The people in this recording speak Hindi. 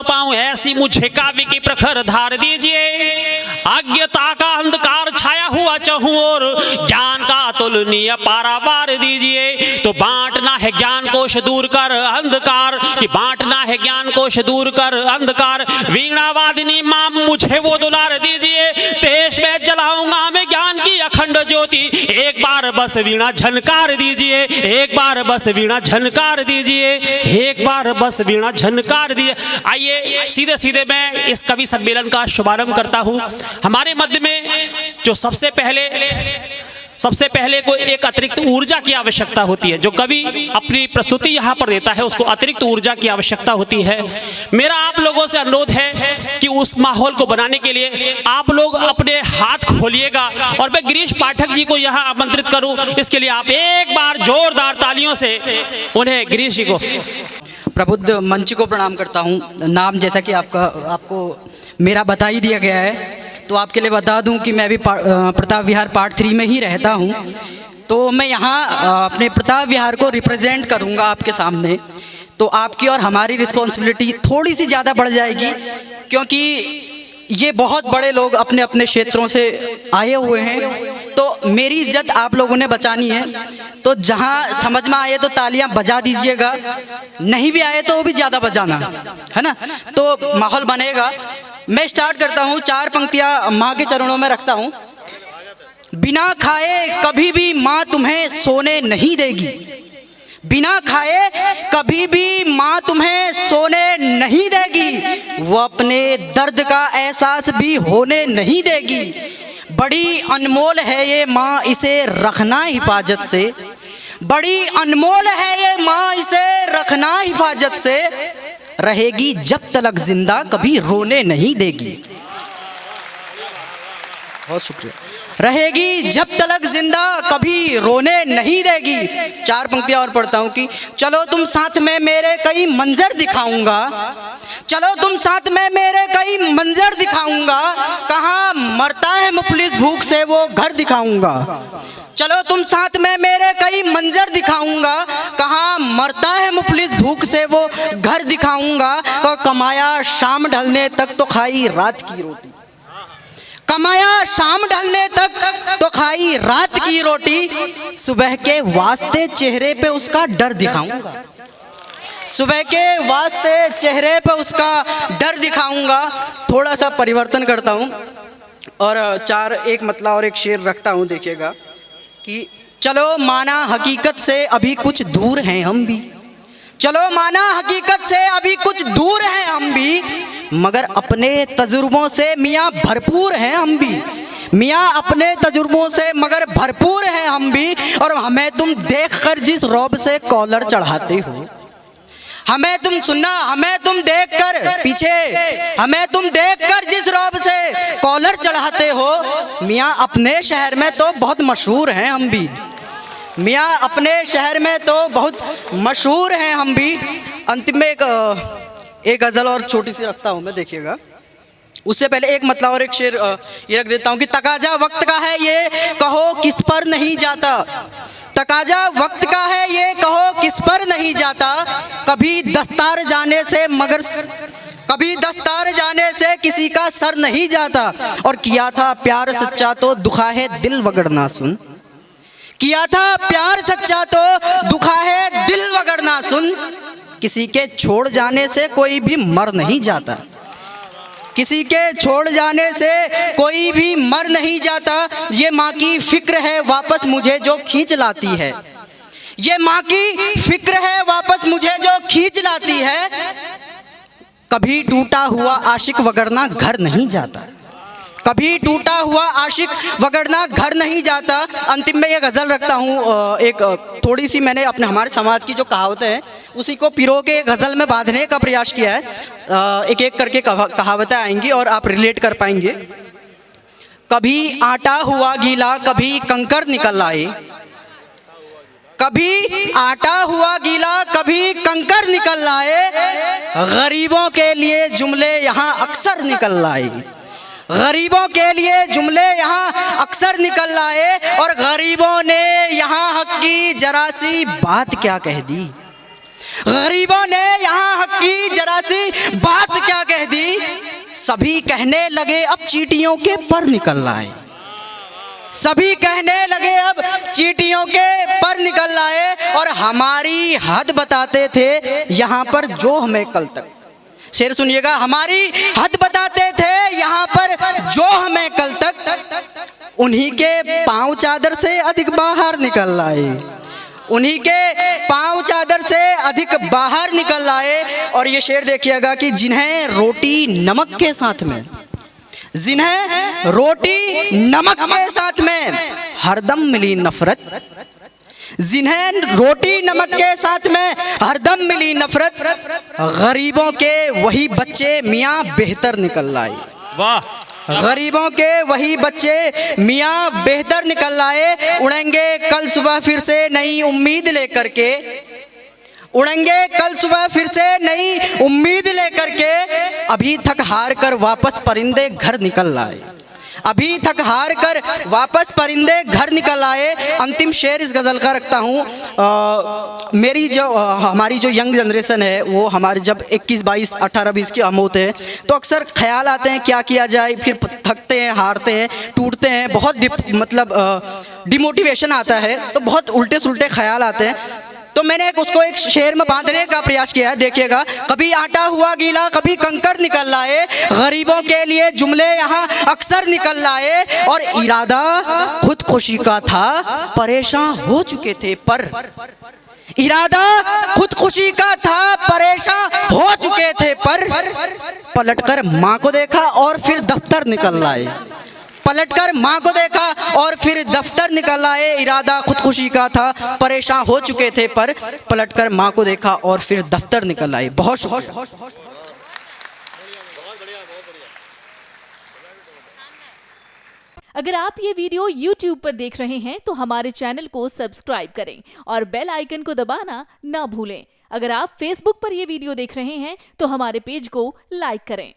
पाऊं ऐसी मुझे काव्य की प्रखर धार दीजिए। अज्ञता का अंधकार छाया हुआ चहूं और ज्ञान का अतुलनीय पारावार दीजिए। तो बांटना है ज्ञान कोश दूर कर अंधकार, कि बांटना है ज्ञान कोश दूर कर अंधकार। वीणा वादिनी मां मुझे वो दुलार दीजिए। देश में जलाऊंगा मैं ज्ञान की अखंड ज्योति। एक बार बस वीणा झनकार दीजिए, एक बार बस वीणा झनकार दीजिए, एक बार बस वीणा झनकार दीजिए। आइए सीधे सीधे मैं इस कवि सम्मेलन का शुभारंभ करता हूं। हमारे मध्य में जो सबसे पहले को एक अतिरिक्त ऊर्जा की आवश्यकता होती है। जो कवि अपनी प्रस्तुति यहाँ पर देता है उसको अतिरिक्त ऊर्जा की आवश्यकता होती है। मेरा आप लोगों से अनुरोध है कि उस माहौल को बनाने के लिए आप लोग अपने हाथ खोलिएगा और मैं गिरीश पाठक जी को यहाँ आमंत्रित करूँ। इसके लिए आप एक बार जोरदार तालियों से उन्हें, गिरीश जी को, प्रबुद्ध मंच को प्रणाम करता हूँ। नाम जैसा कि आपको मेरा बता ही दिया गया है, तो आपके लिए बता दूं कि मैं भी प्रताप विहार पार्ट 3 में ही रहता हूं। तो मैं यहाँ अपने प्रताप विहार को रिप्रेजेंट करूँगा आपके सामने। तो आपकी और हमारी रिस्पॉन्सिबिलिटी थोड़ी सी ज़्यादा बढ़ जाएगी, क्योंकि ये बहुत बड़े लोग अपने अपने क्षेत्रों से आए हुए हैं। तो मेरी इज्जत आप लोगों ने बचानी है। तो जहाँ समझ में आए तो तालियां बजा दीजिएगा, नहीं भी आए तो वो भी ज़्यादा बजाना, है ना। तो माहौल बनेगा। मैं स्टार्ट करता हूँ। 4 पंक्तियाँ माँ के चरणों में रखता हूँ। बिना खाए कभी भी माँ तुम्हें सोने नहीं देगी। बिना खाए कभी भी माँ तुम्हें सोने नहीं देगी। वो अपने दर्द का एहसास भी होने नहीं देगी। बड़ी अनमोल है ये माँ, इसे रखना हिफाजत से। बड़ी अनमोल है ये माँ, इसे रखना हिफाजत से। रहेगी जब तलक जिंदा, कभी रोने नहीं देगी। बहुत शुक्रिया। रहेगी जब तलक जिंदा, कभी रोने नहीं देगी। 4 पंक्तियां और पढ़ता हूँ कि चलो तुम साथ में मेरे कई मंजर दिखाऊंगा। चलो तुम साथ में मेरे कई मंजर दिखाऊंगा। कहाँ मरता है मुफलिस भूख से वो घर दिखाऊंगा। चलो तुम साथ में मेरे कई मंजर दिखाऊंगा। कहाँ मरता है मुफलिस भूख से वो घर दिखाऊंगा। और कमाया शाम ढलने तक तो खाई रात की रोटी। कमाया शाम ढलने तक तो खाई रात की रोटी। सुबह के वास्ते चेहरे पे उसका डर दिखाऊंगा। सुबह के वास्ते चेहरे पे उसका डर दिखाऊंगा। थोड़ा सा परिवर्तन करता हूँ और 1 मतला और 1 शेर रखता हूँ। देखिएगा कि चलो माना हकीकत से अभी कुछ दूर हैं हम भी। चलो माना हकीकत से अभी कुछ दूर हैं हम भी। मगर अपने तजुर्बों से मियाँ भरपूर हैं हम भी। मियाँ अपने तजुर्बों से मगर भरपूर हैं हम भी। और हमें तुम देखकर जिस रौब से कॉलर चढ़ाते हो, हमें तुम सुनना, हमें तुम देखकर पीछे, हमें तुम देखकर जिस रौब से कॉलर चढ़ाते हो। मियाँ अपने शहर में तो बहुत मशहूर हैं हम भी। मियाँ अपने शहर में तो बहुत मशहूर हैं हम भी। अंतिम में एक गज़ल और छोटी सी रखता हूँ मैं। देखिएगा, उससे पहले 1 मतला और 1 शेर ये रख देता हूँ कि तकाजा वक्त का है ये कहो किस पर नहीं जाता। तकाजा वक्त का है ये कहो किस पर नहीं जाता। कभी दस्तार जाने से मगर कभी दस्तार जाने से किसी का सर नहीं जाता। और किया था प्यार सच्चा तो दुखा है दिल वगड़ना सुन। किया था प्यार सच्चा तो दुखा है दिल वगड़ना सुन। किसी के छोड़ जाने से कोई भी मर नहीं जाता। किसी के छोड़ जाने से कोई भी मर नहीं जाता। ये माँ की फिक्र है वापस मुझे जो खींच लाती है। ये माँ की फिक्र है वापस मुझे जो खींच लाती है। कभी टूटा हुआ आशिक वगरना घर नहीं जाता। कभी टूटा हुआ आशिक वगरना घर नहीं जाता। अंतिम में ये गज़ल रखता हूँ। एक थोड़ी सी मैंने अपने हमारे समाज की जो कहावतें हैं उसी को पिरो के गज़ल में बांधने का प्रयास किया है। एक एक करके कहावतें आएंगी और आप रिलेट कर पाएंगे। कभी आटा हुआ गीला कभी कंकर निकल आए। कभी आटा हुआ गीला कभी कंकर निकल आए। गरीबों के लिए जुमले यहाँ अक्सर निकल आए। गरीबों के लिए जुमले यहाँ अक्सर निकल आए। और गरीबों ने यहाँ हक की जरा सी बात क्या कह दी। गरीबों ने यहाँ हक की जरा सी बात क्या सभी कहने लगे अब चींटियों के पर निकल आए। सभी कहने लगे अब चींटियों के पर निकल आए और हमारी हद बताते थे यहाँ पर जो हमें कल तक, शेर सुनिएगा, हमारी हद बताते थे यहाँ पर जो हमें कल तक, उन्हीं के पांव चादर से अधिक बाहर निकल आए। उन्हीं के पांव चादर से अधिक बाहर निकल आए। और ये शेर देखिएगा कि जिन्हें रोटी नमक के साथ में, जिन्हें रोटी नमक के साथ में हरदम मिली नफरत, जिन्हें रोटी नमक के साथ में हरदम मिली नफरत, गरीबों के वही बच्चे मियाँ बेहतर निकल आए। वाह, गरीबों के वही बच्चे मियाँ बेहतर निकल आए। उड़ेंगे कल सुबह फिर से नई उम्मीद लेकर के, उड़ेंगे कल सुबह फिर से नई उम्मीद लेकर के, अभी थक हार कर वापस परिंदे घर निकल आए। अभी थक हार कर वापस परिंदे घर निकल आए। अंतिम शेर इस गज़ल का रखता हूँ। मेरी जो हमारी जो यंग जनरेशन है, वो हमारे जब 21, 22, 18, 20 के हम होते हैं तो अक्सर ख्याल आते हैं क्या किया जाए, फिर थकते हैं, हारते हैं, टूटते हैं, बहुत डिमोटिवेशन आता है, तो बहुत उल्टे सुल्टे ख्याल आते हैं। तो मैंने उसको एक शेर में बांधने का प्रयास किया है। देखिएगा, कभी आटा हुआ गीला कभी कंकर निकल आए, गरीबों के लिए जुमले यहाँ अक्सर निकल आए, और इरादा खुदकुशी का था परेशान हो चुके थे पर, इरादा खुदकुशी का था परेशान हो चुके थे पर, पलटकर माँ को देखा और फिर दफ्तर निकल आए। पलटकर माँ को देखा और फिर दफ्तर निकल आए। इरादा खुदकुशी का था परेशान हो चुके थे पर, पलटकर माँ को देखा और फिर दफ्तर निकल आए। बहुत शुक्रिया। अगर आप ये वीडियो YouTube पर देख रहे हैं तो हमारे चैनल को सब्सक्राइब करें और बेल आइकन को दबाना ना भूलें। अगर आप Facebook पर ये वीडियो देख रहे हैं तो हमारे पेज को लाइक करें।